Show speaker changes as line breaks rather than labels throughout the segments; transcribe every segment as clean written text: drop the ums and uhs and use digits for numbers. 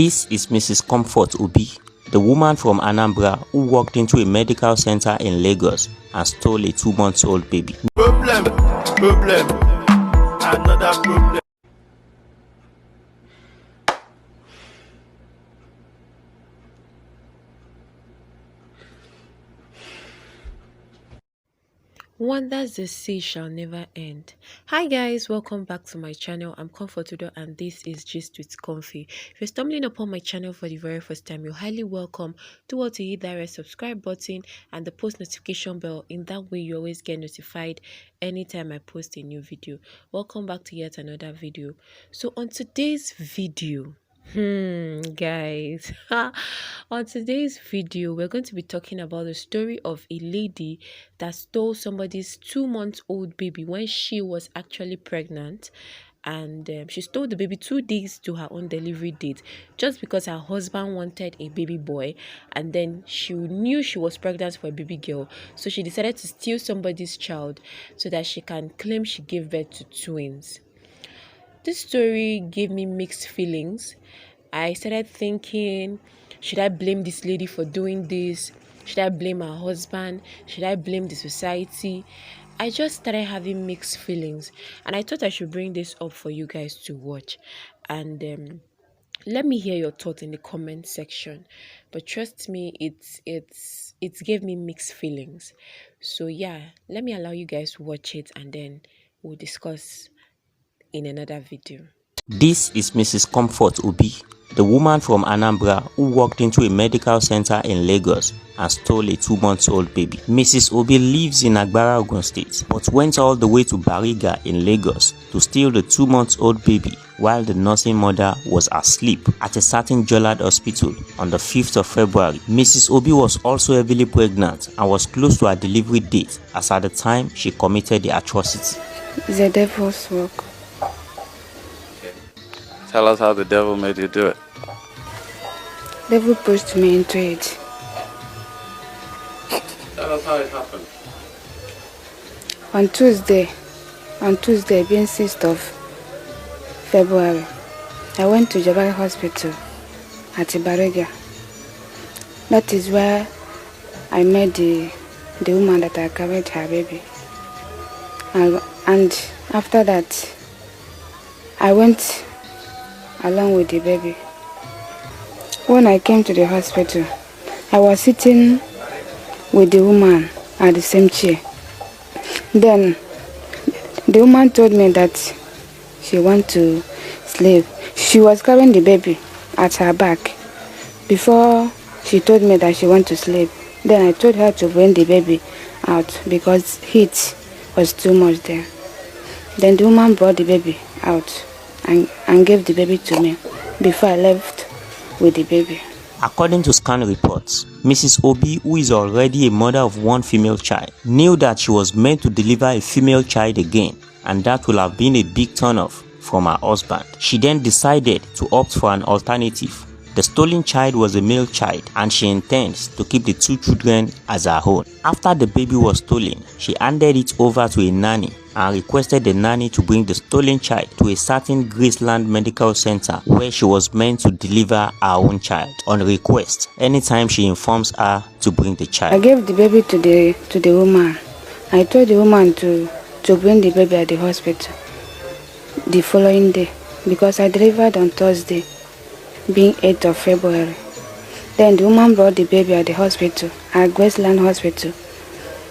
This is Mrs. Comfort Obi, the woman from Anambra who walked into a medical center in Lagos and stole a 2-month-old baby.
Problem, another problem.
Wonders the sea shall never end. Hi guys, welcome back to my channel. I'm Comfort Udo and this is Gist with Comfy. If you're stumbling upon my channel for the very first time, you're highly welcome to hit that red subscribe button and the post notification bell. In that way, you always get notified anytime I post a new video. Welcome back to yet another video. So on today's video, guys, on today's video we're going to be talking about the story of a lady that stole somebody's 2-month-old baby when she was actually pregnant, and she stole the baby 2 days to her own delivery date just because her husband wanted a baby boy, and then she knew she was pregnant for a baby girl, so she decided to steal somebody's child so that she can claim she gave birth to twins. This story gave me mixed feelings. I started thinking, should I blame this lady for doing this? Should I blame her husband? Should I blame the society? I just started having mixed feelings, and I thought I should bring this up for you guys to watch. And let me hear your thoughts in the comment section. But trust me, it gave me mixed feelings. So yeah, let me allow you guys to watch it, and then we'll discuss in another video.
This is Mrs. Comfort Obi, the woman from Anambra who walked into a medical center in Lagos and stole a 2-month-old baby. Mrs. Obi lives in Agbara, Ogun State, but went all the way to Bariga in Lagos to steal the 2-month-old baby while the nursing mother was asleep at a certain Jollard hospital on the 5th of February. Mrs. Obi was also heavily pregnant and was close to her delivery date as at the time she committed the atrocity.
It's a devil's work.
Tell us how the devil made you do it.
Devil pushed me into it.
Tell us how it happened.
On Tuesday, being 6th of February, I went to Jabari Hospital at Ibarega. That is where I met the woman that I carried her baby. And after that, I went along with the baby. When I came to the hospital, I was sitting with the woman at the same chair. Then the woman told me that she wanted to sleep. She was carrying the baby at her back before she told me that she wanted to sleep. Then I told her to bring the baby out because heat was too much there. Then the woman brought the baby out and gave the baby to me before I left with the baby.
According to scan reports, Mrs. Obi, who is already a mother of 1 female child, knew that she was meant to deliver a female child again, and that would have been a big turnoff from her husband. She then decided to opt for an alternative. The stolen child was a male child, and she intends to keep the 2 children as her own. After the baby was stolen, she handed it over to a nanny and requested the nanny to bring the stolen child to a certain Graceland Medical Center where she was meant to deliver her own child on request anytime she informs her to bring the child.
I gave the baby to the woman. I told the woman to bring the baby at the hospital the following day because I delivered on Thursday, being 8th of February. Then the woman brought the baby at the hospital, at Graceland Hospital.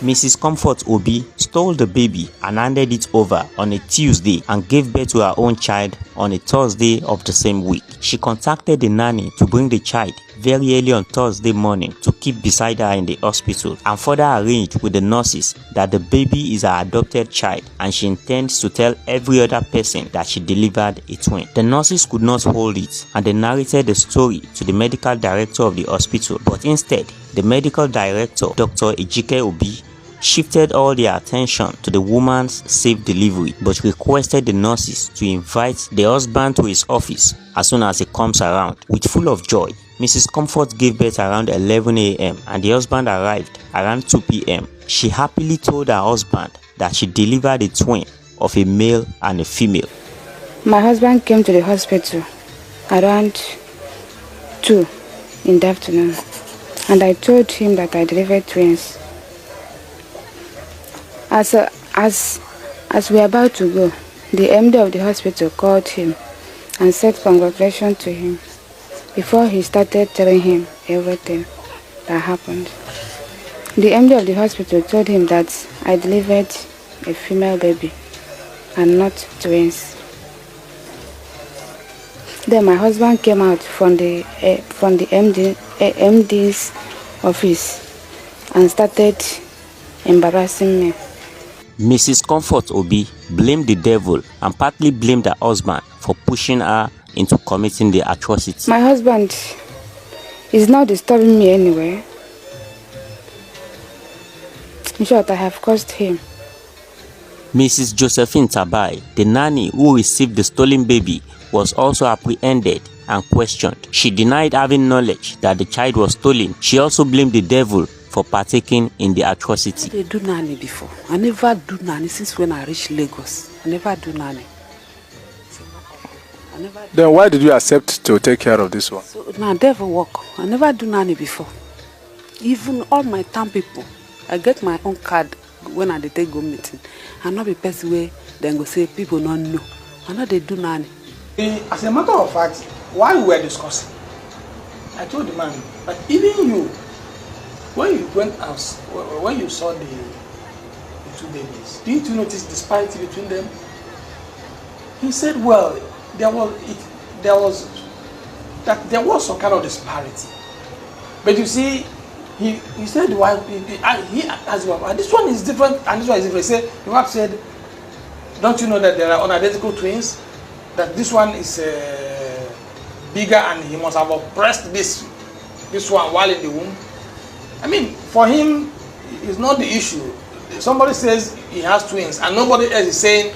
Mrs. Comfort Obi stole the baby and handed it over on a Tuesday and gave birth to her own child on a Thursday of the same week. She contacted the nanny to bring the child very early on Thursday morning to keep beside her in the hospital, and further arranged with the nurses that the baby is her adopted child and she intends to tell every other person that she delivered a twin. The nurses could not hold it and they narrated the story to the medical director of the hospital, but instead the medical director, Dr. Ejike Obi, shifted all their attention to the woman's safe delivery but requested the nurses to invite the husband to his office as soon as he comes around. With full of joy, Mrs. Comfort gave birth around 11 a.m. and the husband arrived around 2 p.m. She happily told her husband that she delivered a twin of a male and a female.
My husband came to the hospital around 2 in the afternoon, and I told him that I delivered twins. As we were about to go, the MD of the hospital called him and said congratulations to him before he started telling him everything that happened. The MD of the hospital told him that I delivered a female baby and not twins. Then my husband came out from the MD's office and started embarrassing me.
Mrs. Comfort Obi blamed the devil and partly blamed her husband for pushing her into committing the atrocity.
My husband is now disturbing me anyway. In short, I have caused him.
Mrs. Josephine Tabai, the nanny who received the stolen baby, was also apprehended and questioned. She denied having knowledge that the child was stolen. She also blamed the devil for partaking in the atrocity.
I do nanny before. I never do nanny since when I reached Lagos. I never do nanny.
Then why did you accept to take care of this one?
So now devil work. I never do nanny before. Even all my town people, I get my own card when I take go meeting. I not be person where then go say people don't know. I know they do nanny.
As a matter of fact, while we were discussing, I told the man that even you, when you went out, when you saw the 2 babies, didn't you notice disparity between them? He said, well, there was some kind of disparity. But you see, he said, why he asked, well, this one is different and this one is different. He said, the wife said, don't you know that there are unidentical twins? That this one is bigger and he must have oppressed this one while in the womb. I mean, for him, it's not the issue. Somebody says he has twins and nobody else is saying,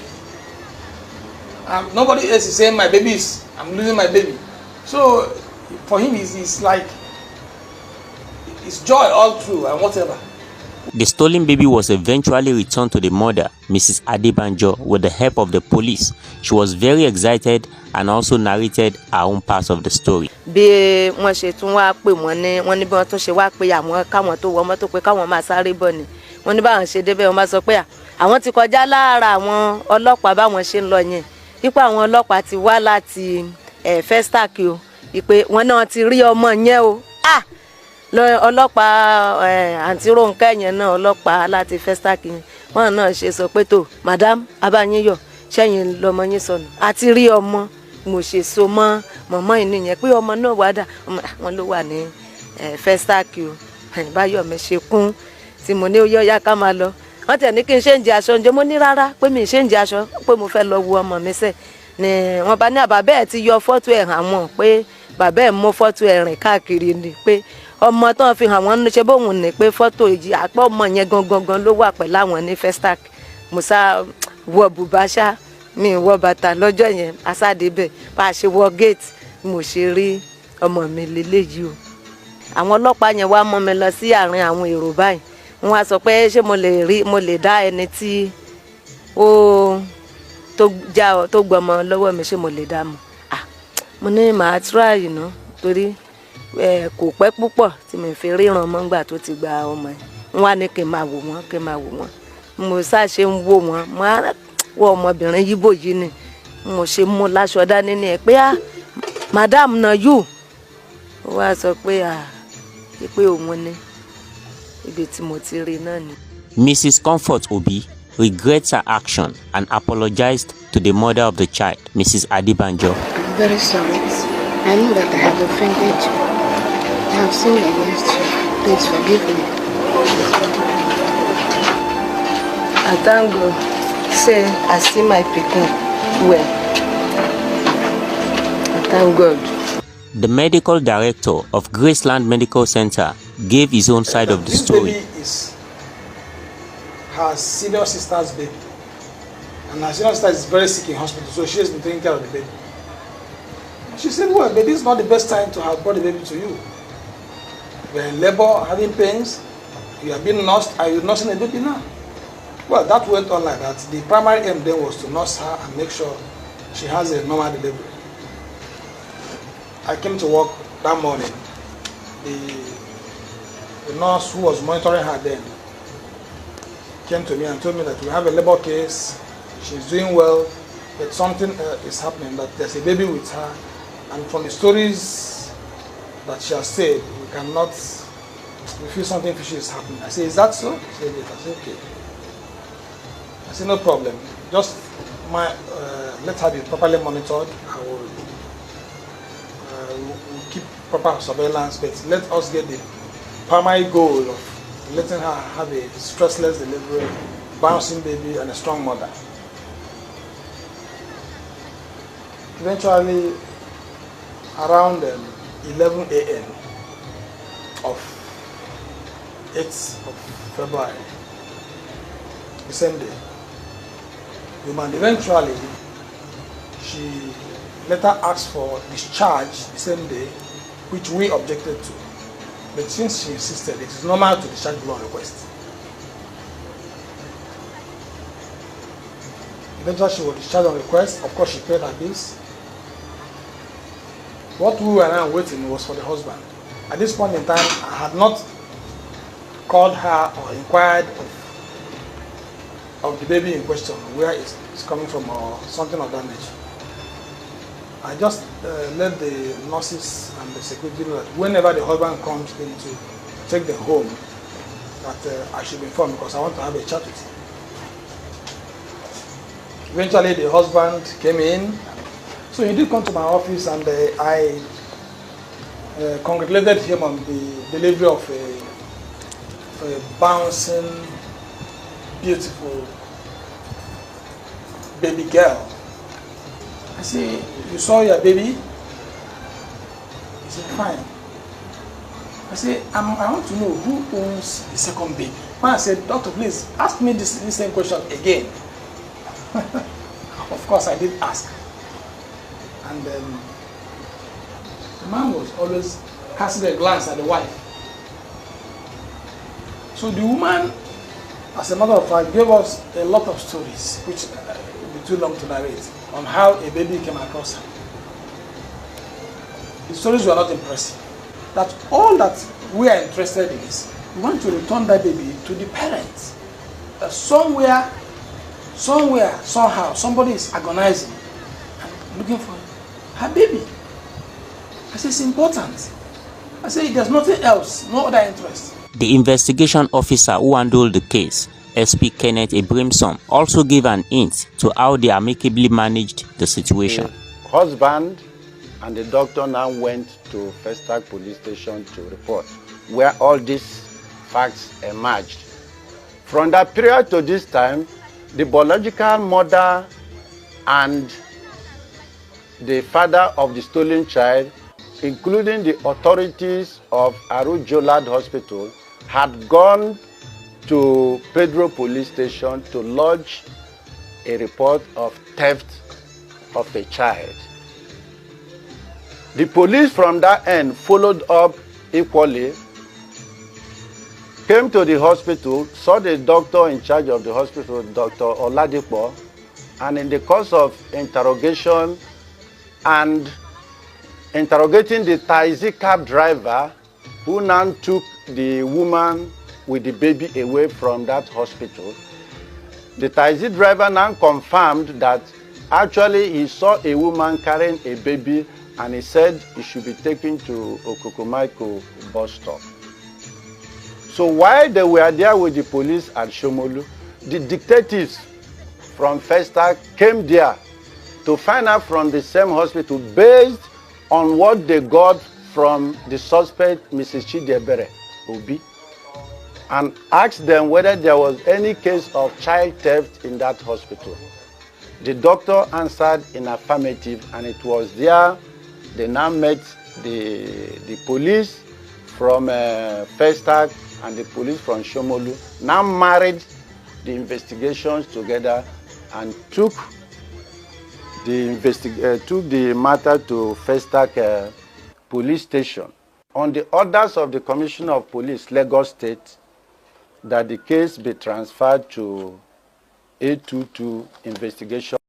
my baby is, I'm losing my baby. So for him, it's like, it's joy all through and whatever.
The stolen baby was eventually returned to the mother, Mrs. Adebanjo, with the help of the police. She was very excited and also narrated her own part of the story.
Bí wọ́n ṣe tún wá pè wọ́n ní bí wọ́n tún ṣe wá pé àwọn káwọn tó wọ mọ́tò pé káwọn máa sáré bọ̀ ni. Wọ́n ní báwọn ṣe débẹ̀ wọ́n máa sọ pé àwọn ti kọjá lára àwọn ọlọ́pàá báwọn ṣe ń lọ yẹn. Wípé àwọn ọlọ́pàá ti wá láti Festac o. Wípé wọ́n náà ti rí ọmọ yẹn o. Ọlọ́pàá àǹtí Rónkẹ́ yẹn náà ọlọ́pàá láti Festac yẹn wọ́n náà ṣe sọ pé tó madam abáyínyọ̀ ṣẹ́yìn lọmọ yín sọnù àti rí ọmọ mo ṣe so mọ́ mọ̀mọ́ yìí nìyẹn pé ọmọ náà wà dà wọ́n ló wà ní Festac o báyọ̀ mi ṣe kún tí mo ní ó yá ká máa lọ wọ́n tẹ̀ ní kí n ṣe ń jẹ aṣọ ǹjẹ́ mo ní rárá pé mi ṣe ń jẹ aṣọ pé mo fẹ́ lọ wo ọmọ mi sẹ́ ni wọ́n bá ní àbábẹ́ ẹ̀ ti yọ fọ́tò ẹ̀ hàn wọ́n pé bàbá ẹ̀ mú fọ́tò ẹ̀ rìn káàkiri ni pé ọmọ tó ń fi hàn wọ́n ṣe bóun ní pé fọ́tò yìí àpò ọmọ yẹn gangan ló wà pẹ̀lú àwọn ní Festac musa wọ bùbáṣá mi wọ bàtà lọ́jọ́ yẹn asádébẹ̀ bá a ṣe wọ gate mo ṣe rí ọmọ mi lélẹ́yìí o àwọn ọlọ́pàá yẹn wá mọ́ mi lọ sí àárín àwọn èrò báyìí wọ́n wá sọ pé ṣé mo lè dá ẹni tí ó tó gbọmọ lọ́wọ́ mi ṣé mo lè dá mọ̀ mo ní màá try torí kò pẹ́ púpọ̀ tí mo fi ríran mọ́ ńgbà tó ti gba ọmọ yẹn wọ́n wá ní kí n máa wò wọ́n mo ṣàṣe ń wò wọ́n mo á wọ ọmọbìnrin yíbò yìí ni mo ṣe mú láṣọ dání ní ẹ pé madam na you ó wá sọ pé pé òun ni ibi tí mo ti rí náà ni.
Mrs. Comfort Obi regrets her action and apologized to the mother of the child, Mrs. Adebanjo.
I'm very sorry. I know that I have offended you. I have sinned against you. Please forgive me.
I thank God. Say, I see my pikin well. I thank God.
The medical director of Graceland Medical Center gave his own side of the story.
This baby is her senior sister's baby. And her senior sister is very sick in hospital, so she has been taking care of the baby. She said, well, but this is not the best time to have brought the baby to you. You're in labor, having pains, you have been nursed, and you're nursing a baby now. Well, that went on like that. The primary aim then was to nurse her and make sure she has a normal delivery. I came to work that morning, the nurse who was monitoring her then came to me and told me that we have a labor case, she's doing well, but something is happening, that there's a baby with her, and from the stories that she has said, we feel something fishy is happening. I said, is that so? She said, yes. I said, okay. I said, no problem. Just let her be properly monitored. I will we'll keep proper surveillance, but let us get the primary goal of letting her have a stressless delivery, bouncing baby, and a strong mother. Eventually, around 11 a.m. of 8th of February, the same day, the woman eventually, she later asked for discharge the same day, which we objected to. But since she insisted, it is normal to discharge people on request. Eventually she was discharged on request. Of course she paid her bills. What we were now waiting was for the husband. At this point in time, I had not called her or inquired of the baby in question, where it's coming from or something of that nature. I just let the nurses and the security know that whenever the husband comes in to take them home, that I should be informed because I want to have a chat with him. Eventually the husband came in. So he did come to my office, and I congratulated him on the delivery of a bouncing, beautiful baby girl. I say, you saw your baby? He said, fine. I say, I want to know who owns the second baby. Man, I said, doctor, please ask me this same question again. Of course, I did ask. And the man was always casting a glance at the wife. So the woman, as a matter of fact, gave us a lot of stories, which would be too long to narrate, on how a baby came across her. The stories were not impressive. That all that we are interested in is we want to return that baby to the parents. Somewhere, somehow, somebody is agonizing and looking for her baby. I say it's important. I say there's nothing else, no other interest.
The investigation officer who handled the case, SP Kenneth Abramson, also gave an hint to how they amicably managed the situation.
The husband and the doctor now went to Festac police station to report, where all these facts emerged. From that period to this time, the biological mother and the father of the stolen child, including the authorities of Aru Jolad Hospital, had gone to Pedro police station to lodge a report of theft of the child. The police from that end followed up equally, came to the hospital, saw the doctor in charge of the hospital, Dr. Oladipo, and in the course of interrogation and interrogating the taxi cab driver, who now took the woman with the baby away from that hospital, the taxi driver now confirmed that actually he saw a woman carrying a baby, and he said he should be taken to Okokomaiko bus stop. So while they were there with the police at Shomolu, the detectives from Festac came there to find out from the same hospital, based on what they got from the suspect, Mrs. Chidiebere Obi, and asked them whether there was any case of child theft in that hospital. The doctor answered in affirmative, and it was there they now met the police from Festac and the police from Shomolu, now married the investigations together and took the matter to Festac police station. On the orders of the Commissioner of Police, Lagos State, that the case be transferred to A22 investigation.